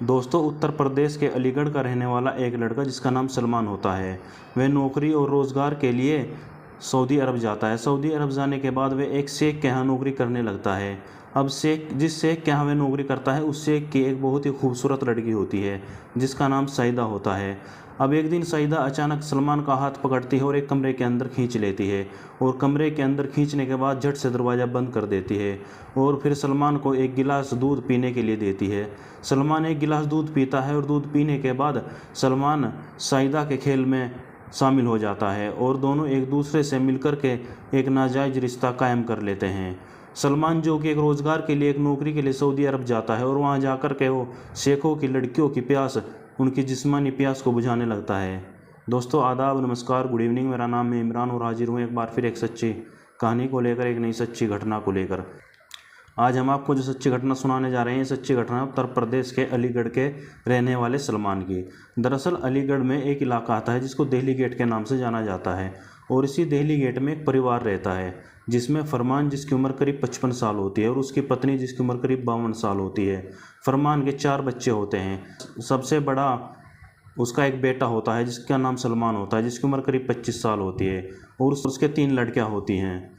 दोस्तों, उत्तर प्रदेश के अलीगढ़ का रहने वाला एक लड़का जिसका नाम सलमान होता है, वह नौकरी और रोज़गार के लिए सऊदी अरब जाता है। सऊदी अरब जाने के बाद वह एक शेख के यहाँ नौकरी करने लगता है। अब जिस शेख के यहाँ वह नौकरी करता है, उस शेख की एक बहुत ही खूबसूरत लड़की होती है जिसका नाम सईदा होता है। अब एक दिन सईदा अचानक सलमान का हाथ पकड़ती है और एक कमरे के अंदर खींच लेती है, और कमरे के अंदर खींचने के बाद झट से दरवाज़ा बंद कर देती है और फिर सलमान को एक गिलास दूध पीने के लिए देती है। सलमान एक गिलास दूध पीता है और दूध पीने के बाद सलमान सईदा के खेल में शामिल हो जाता है और दोनों एक दूसरे से मिलकर के एक नाजायज़ रिश्ता कायम कर लेते हैं। सलमान, जो कि एक रोज़गार के लिए, एक नौकरी के लिए सऊदी अरब जाता है और वहाँ जाकर के वो शेखों की लड़कियों की प्यास, उनकी जिस्मानी प्यास को बुझाने लगता है। दोस्तों, आदाब, नमस्कार, गुड इवनिंग। मेरा नाम है इमरान और हाजिर हूँ एक बार फिर एक सच्ची कहानी को लेकर, एक नई सच्ची घटना को लेकर। आज हम आपको जो सच्ची घटना सुनाने जा रहे हैं, सच्ची घटना उत्तर प्रदेश के अलीगढ़ के रहने वाले सलमान की। दरअसल अलीगढ़ में एक इलाका आता है जिसको दिल्ली गेट के नाम से जाना जाता है, और इसी दिल्ली गेट में एक परिवार रहता है जिसमें फरमान, जिसकी उम्र करीब 55 साल होती है, और उसकी पत्नी, जिसकी उम्र करीब 52 साल होती है। फरमान के 4 बच्चे होते हैं। सबसे बड़ा उसका एक बेटा होता है जिसका नाम सलमान होता है, जिसकी उम्र करीब 25 साल होती है, और उसके 3 लड़कियां होती हैं।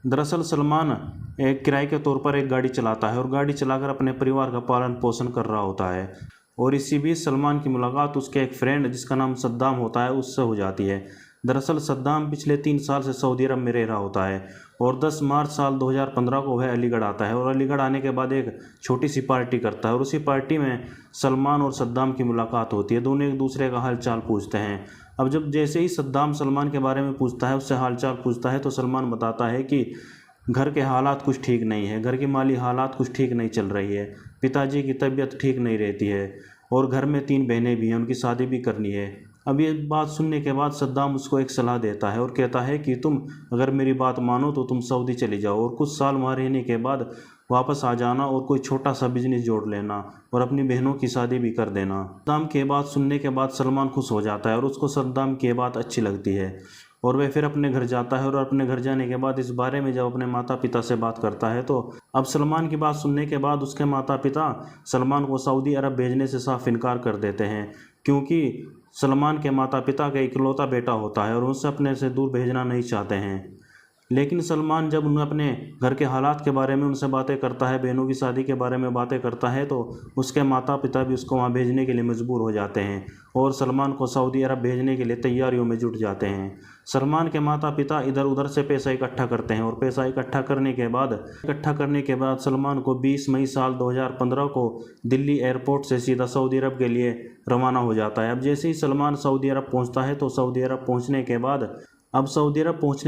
दरअसल सलमान एक किराए के तौर पर एक गाड़ी चलाता है और गाड़ी चलाकर अपने परिवार का पालन पोषण कर रहा होता है, और इसी बीच सलमान की मुलाकात उसके एक फ्रेंड जिसका नाम सद्दाम होता है उससे हो जाती है। दरअसल सद्दाम पिछले 3 साल से सऊदी अरब में रह रहा होता है, और 10 मार्च साल 2015 को वह अलीगढ़ आता है, और अलीगढ़ आने के बाद एक छोटी सी पार्टी करता है, और उसी पार्टी में सलमान और सद्दाम की मुलाकात होती है। दोनों एक दूसरे का हाल चाल पूछते हैं। अब जब जैसे ही सद्दाम सलमान के बारे में पूछता है, उससे हाल चाल पूछता है, तो सलमान बताता है कि घर के हालात कुछ ठीक नहीं है, घर की माली हालात कुछ ठीक नहीं चल रही है, पिताजी की तबीयत ठीक नहीं रहती है, और घर में 3 बहनें भी हैं, उनकी शादी भी करनी है। अब ये बात सुनने के बाद सद्दाम उसको एक सलाह देता है और कहता है कि तुम अगर मेरी बात मानो तो तुम सऊदी चली जाओ, और कुछ साल वहाँ रहने के बाद वापस आ जाना, और कोई छोटा सा बिजनेस जोड़ लेना, और अपनी बहनों की शादी भी कर देना। सद्दाम की बात सुनने के बाद सलमान खुश हो जाता है और उसको सद्दाम की बात अच्छी लगती है, और वह फिर अपने घर जाता है। और अपने घर जाने के बाद इस बारे में जब अपने माता पिता से बात करता है, तो अब सलमान की बात सुनने के बाद उसके माता पिता सलमान को सऊदी अरब भेजने से साफ इनकार कर देते हैं, क्योंकि सलमान के माता पिता का इकलौता बेटा होता है और उनसे अपने से दूर भेजना नहीं चाहते हैं। लेकिन सलमान जब उन्हें अपने घर के हालात के बारे में उनसे बातें करता है, बहनों की शादी के बारे में बातें करता है, तो उसके माता पिता भी उसको वहाँ भेजने के लिए मजबूर हो जाते हैं और सलमान को सऊदी अरब भेजने के लिए तैयारियों में जुट जाते हैं। सलमान के माता पिता इधर उधर से पैसा इकट्ठा करते हैं, और पैसा इकट्ठा करने के बाद सलमान को 20 मई साल 2015 को दिल्ली एयरपोर्ट से सीधा सऊदी अरब के लिए रवाना हो जाता है। अब जैसे ही सलमान सऊदी अरब पहुँचता है, तो सऊदी अरब पहुंचने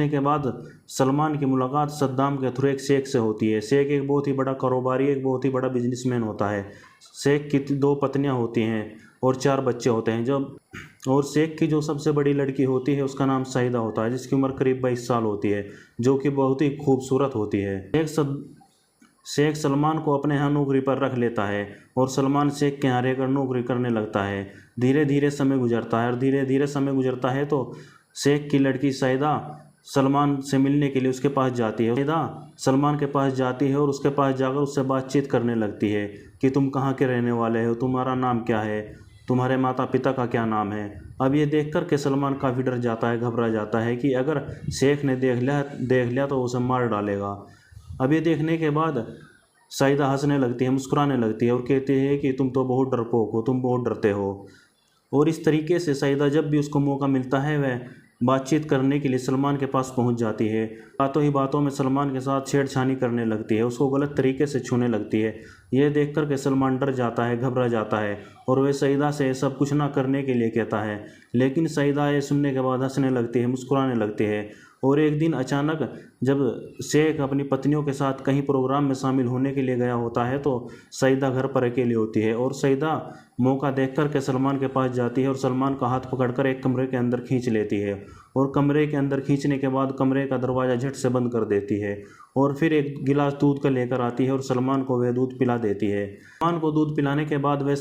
के बाद सलमान की मुलाकात सद्दाम के थ्रू एक शेख से होती है। शेख एक बहुत ही बड़ा कारोबारी, एक बहुत ही बड़ा बिजनेसमैन होता है। शेख की 2 पत्नियां होती हैं और 4 बच्चे होते हैं। और शेख की जो सबसे बड़ी लड़की होती है उसका नाम सईदा होता है, जिसकी उम्र करीब 22 साल होती है, जो कि बहुत ही खूबसूरत होती है। शेख सलमान को अपने यहाँ नौकरी पर रख लेता है और सलमान शेख के यहाँ रहकर नौकरी करने लगता है। धीरे धीरे समय गुजरता है, और धीरे धीरे समय गुजरता है तो शेख की लड़की सईदा सलमान से मिलने के लिए उसके पास जाती है। सईदा सलमान के पास जाती है और उसके पास जाकर उससे बातचीत करने लगती है कि तुम कहाँ के रहने वाले हो, तुम्हारा नाम क्या है, तुम्हारे माता पिता का क्या नाम है। अब ये देख कर के सलमान काफ़ी डर जाता है, घबरा जाता है कि अगर शेख ने देख लिया तो उसे मार डालेगा। अब ये देखने के बाद सईदा हंसने लगती है, मुस्कुराने लगती है और कहती है कि तुम तो बहुत डरपोक हो, तुम बहुत डरते हो। और इस तरीके से सईदा जब भी उसको मौका मिलता है वह बातचीत करने के लिए सलमान के पास पहुंच जाती है। बातों ही बातों में सलमान के साथ छेड़छानी करने लगती है, उसको गलत तरीके से छूने लगती है। यह देखकर के सलमान डर जाता है, घबरा जाता है, और वह सईदा से सब कुछ ना करने के लिए कहता है। लेकिन सईदा ये सुनने के बाद हंसने लगती है, मुस्कुराने लगती है। और एक दिन अचानक जब शेख अपनी पत्नियों के साथ कहीं प्रोग्राम में शामिल होने के लिए गया होता है, तो सईदा घर पर अकेली होती है, और सईदा मौका देख कर के सलमान के पास जाती है और सलमान का हाथ पकड़कर एक कमरे के अंदर खींच लेती है, और कमरे के अंदर खींचने के बाद कमरे का दरवाज़ा झट से बंद कर देती है, और फिर एक गिलास दूध का लेकर आती है और सलमान को वह दूध पिला देती है। सलमान को दूध पिलाने के बाद वह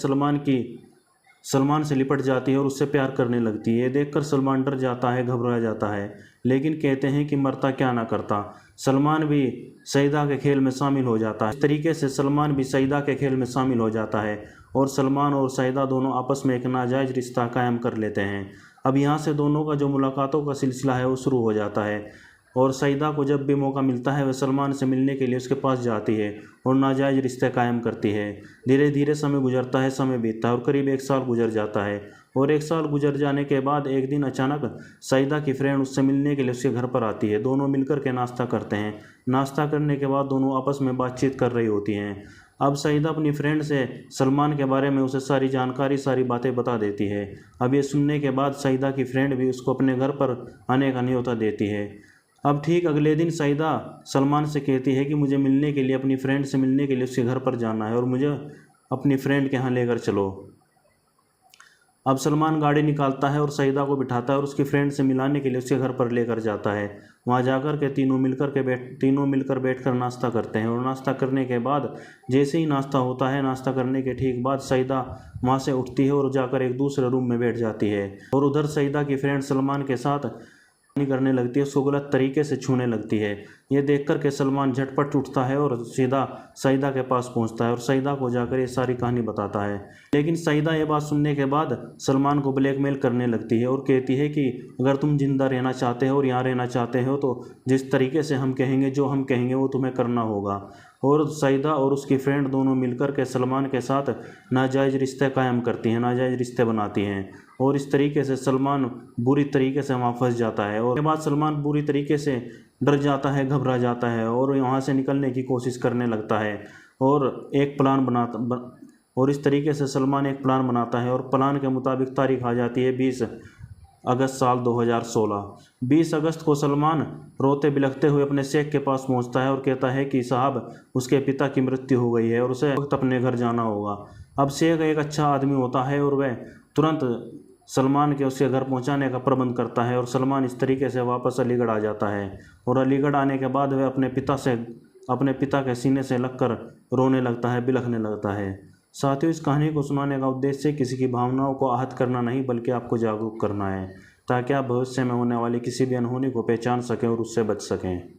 सलमान से लिपट जाती है और उससे प्यार करने लगती है। ये देखकर सलमान डर जाता है, घबरा जाता है, लेकिन कहते हैं कि मरता क्या ना करता। सलमान भी सईदा के खेल में शामिल हो जाता है। इस तरीके से सलमान भी सईदा के खेल में शामिल हो जाता है और सलमान और सईदा दोनों आपस में एक नाजायज़ रिश्ता कायम कर लेते हैं। अब यहाँ से दोनों का जो मुलाकातों का सिलसिला है वो शुरू हो जाता है और सईदा को जब भी मौका मिलता है वह सलमान से मिलने के लिए उसके पास जाती है और नाजायज़ रिश्ते कायम करती है। धीरे धीरे समय गुजरता है, समय बीतता है और करीब 1 साल गुजर जाता है और 1 साल गुजर जाने के बाद एक दिन अचानक सईदा की फ्रेंड उससे मिलने के लिए उसके घर पर आती है। दोनों मिलकर के नाश्ता करते हैं। नाश्ता करने के बाद दोनों आपस में बातचीत कर रही होती हैं। अब सईदा अपनी फ्रेंड से सलमान के बारे में उसे सारी जानकारी, सारी बातें बता देती है। अब ये सुनने के बाद सईदा की फ्रेंड भी उसको अपने घर पर आने का न्योता देती है। अब ठीक अगले दिन सईदा सलमान से कहती है कि मुझे मिलने के लिए, अपनी फ्रेंड से मिलने के लिए उसके घर पर जाना है और मुझे अपनी फ्रेंड के यहाँ लेकर चलो। अब सलमान गाड़ी निकालता है और सईदा को बिठाता है और उसकी फ्रेंड से मिलाने के लिए उसके घर पर लेकर जाता है। वहाँ जाकर के तीनों मिलकर बैठकर नाश्ता करते हैं और नाश्ता करने के बाद जैसे ही नाश्ता होता है, नाश्ता करने के ठीक बाद सईदा वहाँ से उठती है और जाकर एक दूसरे रूम में बैठ जाती है और उधर सईदा की फ्रेंड सलमान के साथ करने लगती है, उसको गलत तरीके से छूने लगती है। ये देखकर के सलमान झटपट उठता है और सीधा सईदा के पास पहुंचता है और सईदा को जाकर ये सारी कहानी बताता है। लेकिन सईदा ये बात सुनने के बाद सलमान को ब्लैकमेल करने लगती है और कहती है कि अगर तुम जिंदा रहना चाहते हो और यहाँ रहना चाहते हो तो जिस तरीके से हम कहेंगे, जो हम कहेंगे वो तुम्हें करना होगा। और सईदा और उसकी फ्रेंड दोनों मिलकर के सलमान के साथ नाजायज़ रिश्ते कायम करती हैं, नाजायज़ रिश्ते बनाती हैं और इस तरीके से सलमान बुरी तरीके से वहाँ फंस जाता है और उसके बाद सलमान बुरी तरीके से डर जाता है, घबरा जाता है और वहाँ से निकलने की कोशिश करने लगता है और और इस तरीके से सलमान एक प्लान बनाता है और प्लान के मुताबिक तारीख आ जाती है 20 अगस्त साल 2016। 20 अगस्त को सलमान रोते बिलखते हुए अपने शेख के पास पहुंचता है और कहता है कि साहब उसके पिता की मृत्यु हो गई है और उसे वक्त अपने घर जाना होगा। अब शेख एक अच्छा आदमी होता है और वह तुरंत सलमान के उसके घर पहुंचाने का प्रबंध करता है और सलमान इस तरीके से वापस अलीगढ़ आ जाता है और अलीगढ़ आने के बाद वह अपने पिता के सीने से लगकर रोने लगता है, बिलखने लगता है। साथियों, इस कहानी को सुनाने का उद्देश्य किसी की भावनाओं को आहत करना नहीं बल्कि आपको जागरूक करना है ताकि आप भविष्य में होने वाली किसी भी अनहोनी को पहचान सकें और उससे बच सकें।